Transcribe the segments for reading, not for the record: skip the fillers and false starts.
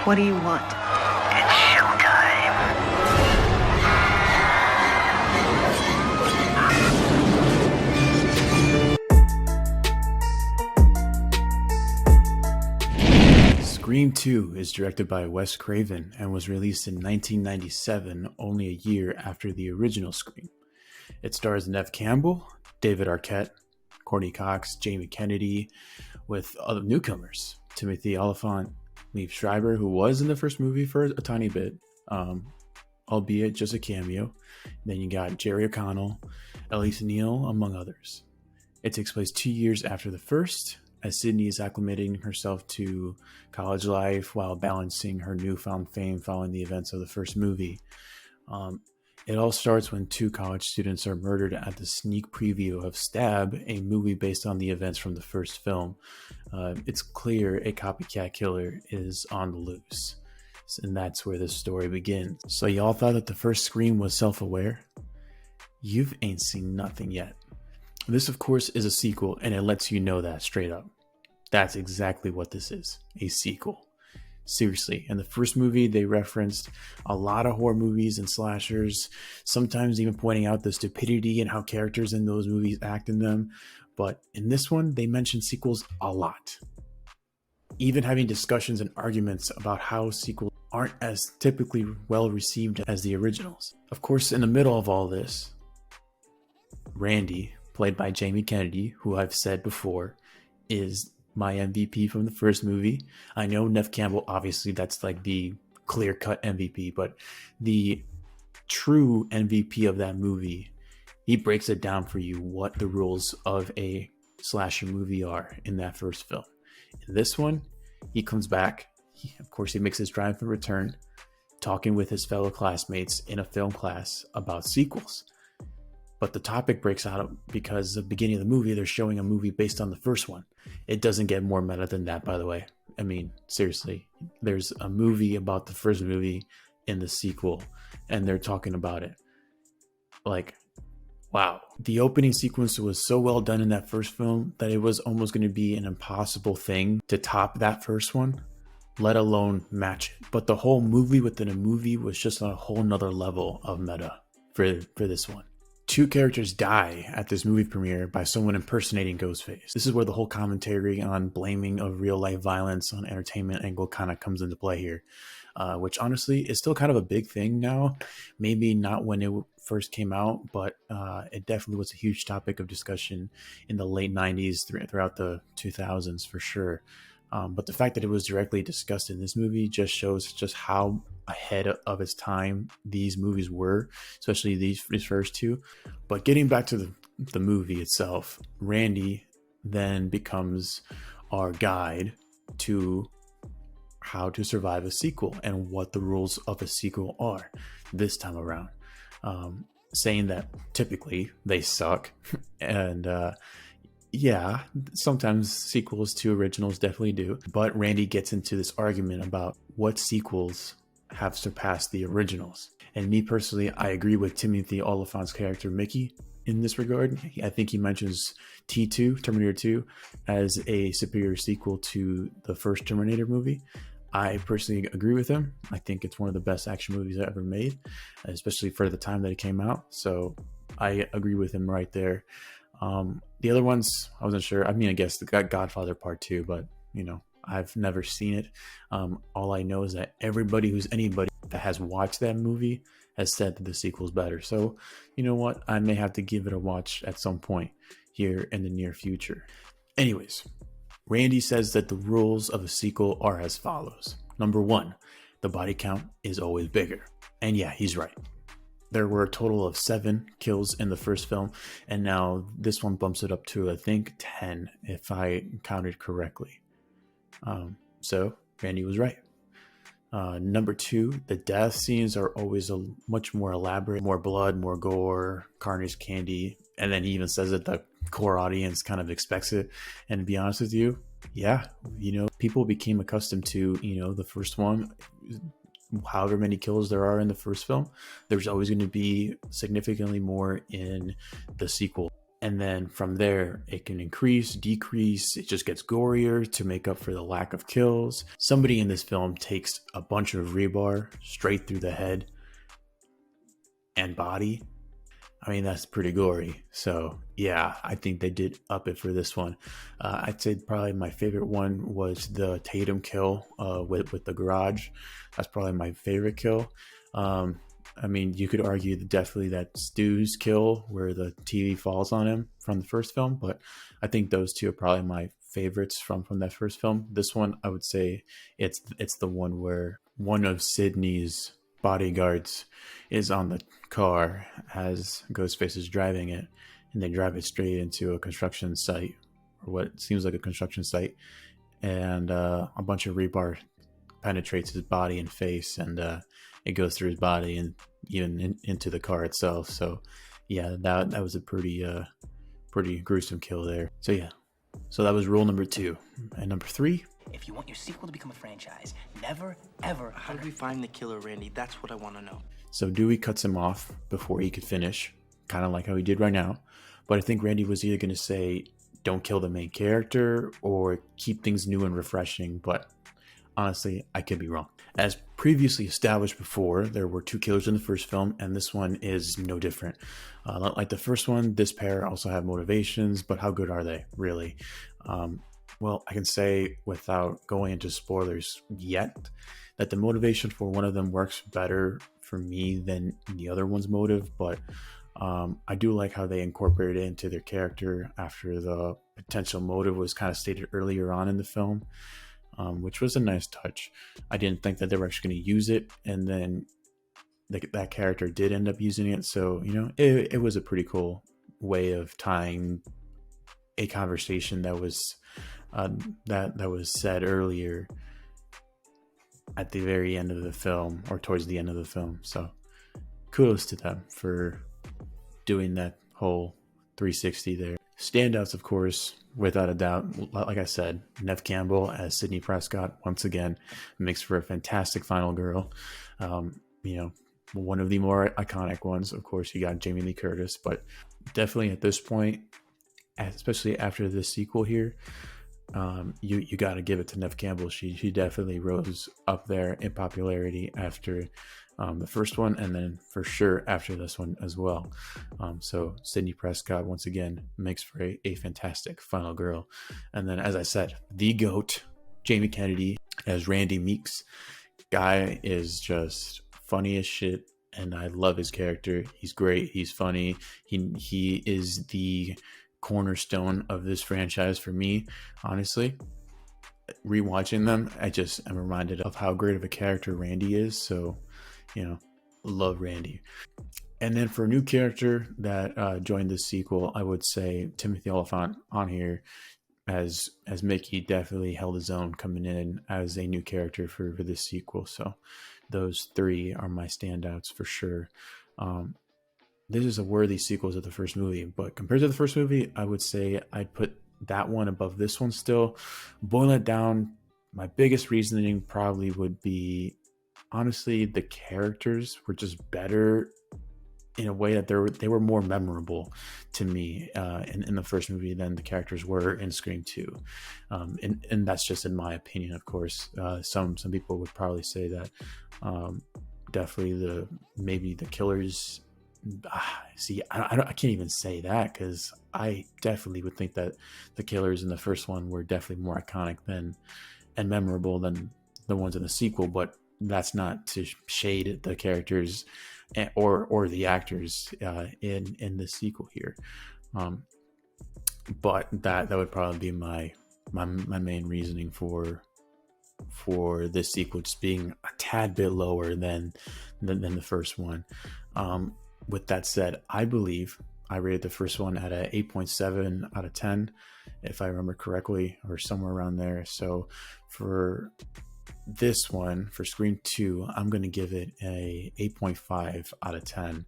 What do you want? It's showtime. Scream 2 is directed by Wes Craven and was released in 1997, only a year after the original Scream. It stars Neve Campbell, David Arquette, Courtney Cox, Jamie Kennedy, with other newcomers, Timothy Olyphant, Liev Schreiber, who was in the first movie for a tiny bit, albeit just a cameo. Then you got Jerry O'Connell, Elise and Neal, among others. It takes place 2 years after the first, as Sidney is acclimating herself to college life while balancing her newfound fame following the events of the first movie. It all starts when two college students are murdered at the sneak preview of Stab, a movie based on the events from the first film. It's clear a copycat killer is on the loose, and that's where this story begins. So y'all thought that the first Scream was self-aware? You ain't seen nothing yet. This, of course, is a sequel, and it lets you know that straight up. That's exactly what this is, a sequel. Seriously, in the first movie, they referenced a lot of horror movies and slashers, sometimes even pointing out the stupidity and how characters in those movies act in them. But in this one, they mention sequels a lot. Even having discussions and arguments about how sequels aren't as typically well received as the originals. Of course, in the middle of all this, Randy, played by Jamie Kennedy, who I've said before, is my MVP from the first movie. I know Neve Campbell, obviously that's like the clear-cut MVP, but the true MVP of that movie, he breaks it down for you what the rules of a slasher movie are in that first film. In this one, he comes back. Of course, he makes his triumphant return, talking with his fellow classmates in a film class about sequels. But the topic breaks out because at the beginning of the movie, they're showing a movie based on the first one. It doesn't get more meta than that, by the way. I mean, seriously, there's a movie about the first movie in the sequel, and they're talking about it. Like, wow. The opening sequence was so well done in that first film that it was almost going to be an impossible thing to top that first one, let alone match it. But the whole movie within a movie was just on a whole nother level of meta for this one. Two characters die at this movie premiere by someone impersonating Ghostface. This is where the whole commentary on blaming of real life violence on entertainment angle kind of comes into play here, which honestly is still kind of a big thing now. Maybe not when it first came out, but it definitely was a huge topic of discussion in the late 90s throughout the 2000s for sure. But the fact that it was directly discussed in this movie just shows just how ahead of its time these movies were, especially these first two. But getting back to the movie itself, Randy then becomes our guide to how to survive a sequel and what the rules of a sequel are this time around, saying that typically they suck and yeah, sometimes sequels to originals definitely do. But Randy gets into this argument about what sequels have surpassed the originals. And me personally, I agree with Timothy Olyphant's character Mickey in this regard. I think he mentions T2, Terminator 2, as a superior sequel to the first Terminator movie. I personally agree with him. I think it's one of the best action movies ever made, especially for the time that it came out. So I agree with him right there. The other ones, I wasn't sure. I mean, I guess the Godfather Part 2, but you know, I've never seen it. All I know is that anybody that has watched that movie has said that the sequel's better. So, you know what? I may have to give it a watch at some point here in the near future. Anyways, Randy says that the rules of a sequel are as follows. Number 1, the body count is always bigger. And yeah, he's right. There were a total of 7 kills in the first film, and now this one bumps it up to, I think, 10, if I counted correctly. So Randy was right. Number 2, the death scenes are always much more elaborate, more blood, more gore, carnage candy, and then he even says that the core audience kind of expects it. And to be honest with you, yeah, you know, people became accustomed to, you know, the first one. However many kills there are in the first film, there's always going to be significantly more in the sequel. And then from there, it can increase, decrease. It just gets gorier to make up for the lack of kills. Somebody in this film takes a bunch of rebar straight through the head and body. I mean, that's pretty gory. So yeah, I think they did up it for this one. I'd say probably my favorite one was the Tatum kill with the garage. That's probably my favorite kill. I mean, you could argue definitely that Stu's kill where the TV falls on him from the first film, but I think those two are probably my favorites from that first film. This one, I would say it's the one where one of Sidney's bodyguards is on the car as Ghostface is driving it, and they drive it straight into a construction site, or what seems like a construction site, and a bunch of rebar penetrates his body and face, and it goes through his body and even into the car itself. So yeah, that was a pretty gruesome kill there. So yeah, so that was rule number 2. And number 3, If you want your sequel to become a franchise, never, ever... How did we find the killer, Randy? That's what I want to know. so Dewey cuts him off before he could finish, kind of like how he did right now. But I think Randy was either going to say, don't kill the main character, or keep things new and refreshing. But honestly, I could be wrong. As previously established before, there were 2 killers in the first film, and this one is no different. Like the first one, this pair also have motivations, but how good are they, really? Well, I can say without going into spoilers yet, that the motivation for one of them works better for me than the other one's motive, but I do like how they incorporated it into their character after the potential motive was kind of stated earlier on in the film, which was a nice touch. I didn't think that they were actually going to use it, and then that character did end up using it. So, you know, it was a pretty cool way of tying a conversation that was that was said earlier at the very end of the film, or towards the end of the film. So kudos to them for doing that whole 360 there. Standouts, of course, without a doubt, like I said, Neve Campbell as Sidney Prescott once again makes for a fantastic final girl. You know, one of the more iconic ones. Of course, you got Jamie Lee Curtis, but definitely at this point, especially after this sequel here, you got to give it to Neve Campbell. She definitely rose up there in popularity after the first one, and then for sure after this one as well. So Sidney Prescott once again makes for a fantastic final girl. And then, as I said, the GOAT, Jamie Kennedy as Randy Meeks. Guy is just funny as shit, and I love his character. He's great. He's funny. He is the cornerstone of this franchise for me, honestly. Rewatching them, I just am reminded of how great of a character Randy is. So, you know, love Randy. And then for a new character that joined this sequel, I would say Timothy Olyphant on here as Mickey definitely held his own coming in as a new character for this sequel. So those 3 are my standouts for sure. This is a worthy sequel to the first movie, but compared to the first movie, I would say I'd put that one above this one still. Boil it down, my biggest reasoning probably would be, honestly, the characters were just better in a way that they were more memorable to me in the first movie than the characters were in Scream 2. And that's just in my opinion, of course. Some people would probably say that definitely maybe the killers... see, I can't even say that, because I definitely would think that the killers in the first one were definitely more iconic and memorable than the ones in the sequel. But that's not to shade the characters or the actors in the sequel here. But that would probably be my main reasoning for this sequel just being a tad bit lower than the first one. With that said, I believe I rated the first one at a 8.7 out of 10, if I remember correctly, or somewhere around there. So for this one, for Scream 2, I'm going to give it a 8.5 out of 10.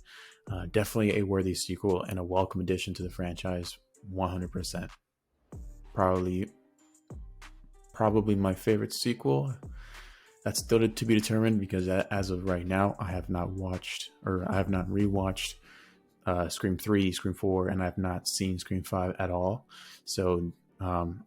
Definitely a worthy sequel and a welcome addition to the franchise, 100%. Probably my favorite sequel. That's still to be determined, because as of right now, I have not rewatched Scream 3, Scream 4, and I've not seen Scream 5 at all. So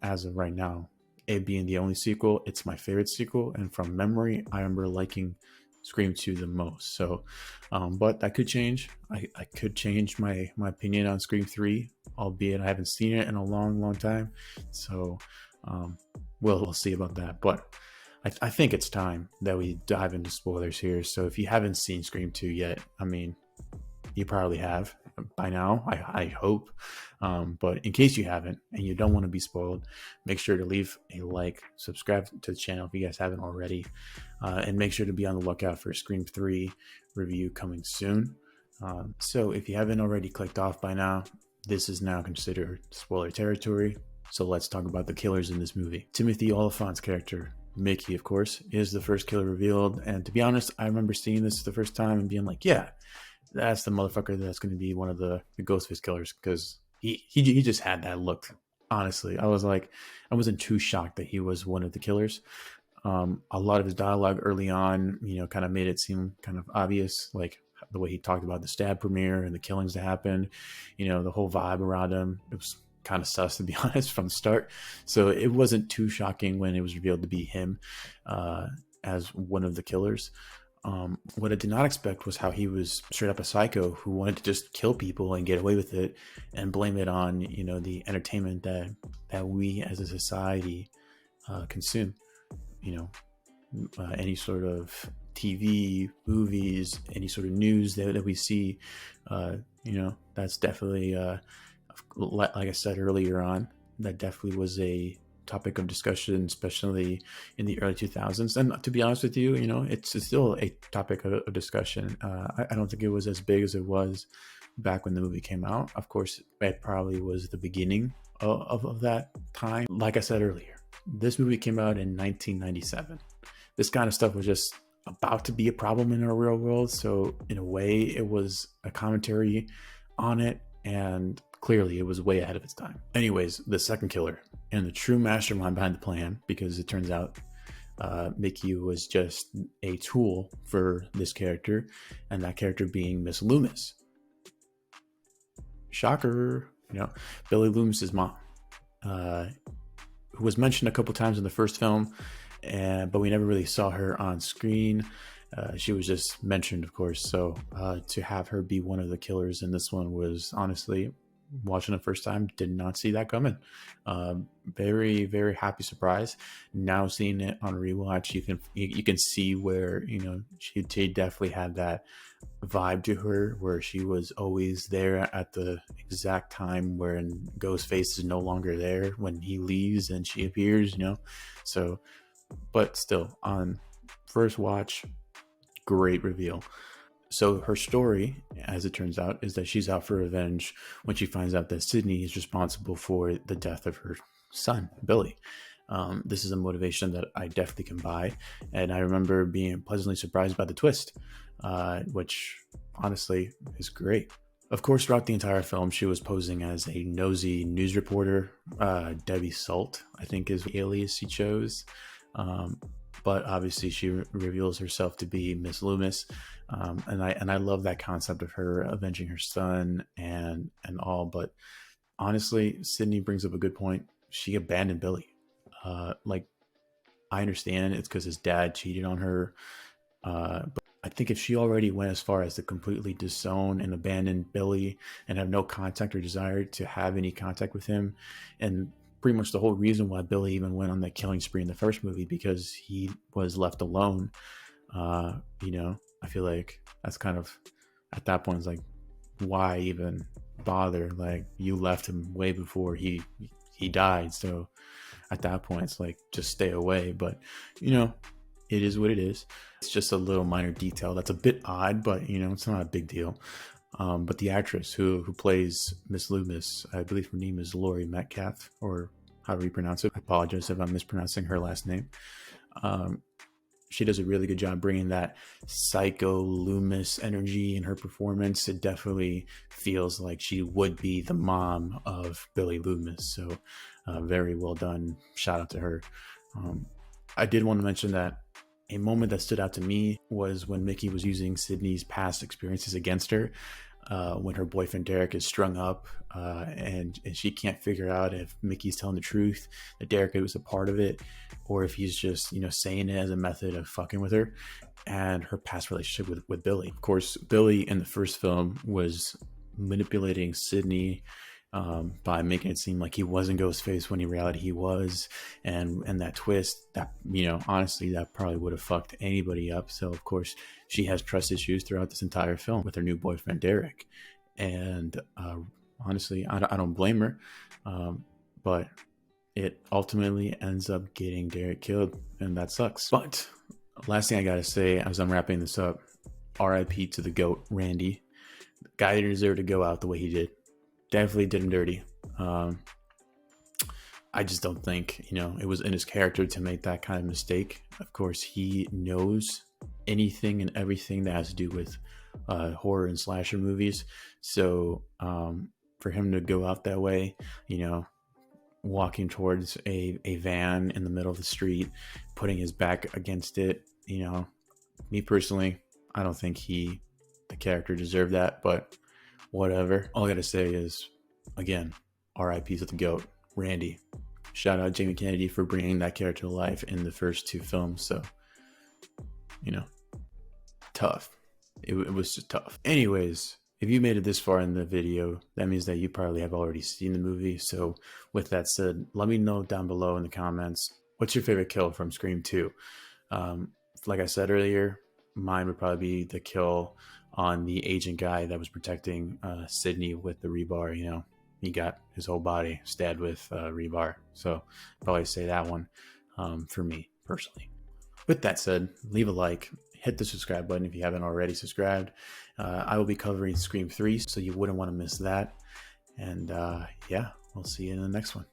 as of right now, it being the only sequel, it's my favorite sequel. And from memory, I remember liking Scream 2 the most. So, but that could change. I could change my opinion on Scream 3, albeit I haven't seen it in a long time. So we'll see about that. But I think it's time that we dive into spoilers here. So if you haven't seen Scream 2 yet, I mean, you probably have by now, I hope. But in case you haven't and you don't want to be spoiled, make sure to leave a like, subscribe to the channel if you guys haven't already, and make sure to be on the lookout for Scream 3 review coming soon. So if you haven't already clicked off by now, this is now considered spoiler territory. So let's talk about the killers in this movie. Timothy Olyphant's character, Mickey, of course, is the first killer revealed. And to be honest, I remember seeing this the first time and being like, yeah, that's the motherfucker that's going to be one of the Ghostface killers, because he just had that look. Honestly, I wasn't too shocked that he was one of the killers. A lot of his dialogue early on, kind of made it seem kind of obvious, like the way he talked about the stab premiere and the killings that happened, the whole vibe around him. It was kind of sus, to be honest, from the start. So it wasn't too shocking when it was revealed to be him as one of the killers. What I did not expect was how he was straight up a psycho who wanted to just kill people and get away with it and blame it on, the entertainment that we as a society consume. Any sort of TV, movies, any sort of news that we see, that's definitely, like I said earlier on, that definitely was a topic of discussion, especially in the early 2000s. And to be honest with you, it's still a topic of discussion. I don't think it was as big as it was back when the movie came out. Of course, it probably was the beginning of that time. Like I said earlier, this movie came out in 1997. This kind of stuff was just about to be a problem in our real world. So in a way, it was a commentary on it, and clearly it was way ahead of its time. Anyways, the second killer and the true mastermind behind the plan, because it turns out Mickey was just a tool for this character, and that character being Miss Loomis. Shocker, Billy Loomis's mom, who was mentioned a couple times in the first film, but we never really saw her on screen. She was just mentioned, of course. So to have her be one of the killers in this one was, honestly, watching the first time, did not see that coming. Very, very happy surprise. Now seeing it on rewatch, you can see where she definitely had that vibe to her, where she was always there at the exact time when Ghostface is no longer there, when he leaves and she appears. So, but still, on first watch, great reveal. So her story, as it turns out, is that she's out for revenge when she finds out that Sidney is responsible for the death of her son, Billy. This is a motivation that I definitely can buy. And I remember being pleasantly surprised by the twist, which honestly is great. Of course, throughout the entire film, she was posing as a nosy news reporter. Debbie Salt, I think, is the alias she chose. But obviously she reveals herself to be Miss Loomis. And I love that concept of her avenging her son and all. But honestly, Sidney brings up a good point. She abandoned Billy. I understand it's because his dad cheated on her. But I think if she already went as far as to completely disown and abandon Billy and have no contact or desire to have any contact with him, and pretty much the whole reason why Billy even went on that killing spree in the first movie, because he was left alone. I feel like that's kind of, at that point, it's like, why even bother? Like, you left him way before he died. So at that point, it's like, just stay away. But, it is what it is. It's just a little minor detail that's a bit odd, but, it's not a big deal. But the actress who plays Miss Loomis, I believe her name is Laurie Metcalf, or however you pronounce it. I apologize if I'm mispronouncing her last name. She does a really good job bringing that psycho Loomis energy in her performance. It definitely feels like she would be the mom of Billy Loomis. So very well done. Shout out to her. I did want to mention that a moment that stood out to me was when Mickey was using Sidney's past experiences against her. when her boyfriend Derek is strung up, and she can't figure out if Mickey's telling the truth, that Derek was a part of it, or if he's just, saying it as a method of fucking with her. And her past relationship with Billy. Of course, Billy in the first film was manipulating Sidney by making it seem like he wasn't Ghostface when in reality he was, and that twist that, honestly, that probably would have fucked anybody up. So of course she has trust issues throughout this entire film with her new boyfriend Derek, and honestly I don't blame her, but it ultimately ends up getting Derek killed, and that sucks. But last thing I gotta say as I'm wrapping this up, R.I.P. to the GOAT, Randy. The guy didn't deserve to go out the way he did. Definitely did him dirty. I just don't think, it was in his character to make that kind of mistake. Of course, he knows anything and everything that has to do with horror and slasher movies. So for him to go out that way, walking towards a van in the middle of the street, putting his back against it, me personally, I don't think the character deserved that, but whatever. All I gotta say is, again, R.I.P. to the GOAT, Randy. Shout out Jamie Kennedy for bringing that character to life in the first two films. So, tough. It was just tough. Anyways, if you made it this far in the video, that means that you probably have already seen the movie. So with that said, let me know down below in the comments, what's your favorite kill from Scream 2? Like I said earlier, mine would probably be the kill on the agent guy that was protecting Sidney with the rebar. He got his whole body stabbed with rebar. So I'd probably say that one for me personally. With that said, leave a like, hit the subscribe button if you haven't already subscribed. I will be covering Scream 3, so you wouldn't want to miss that. And yeah, we'll see you in the next one.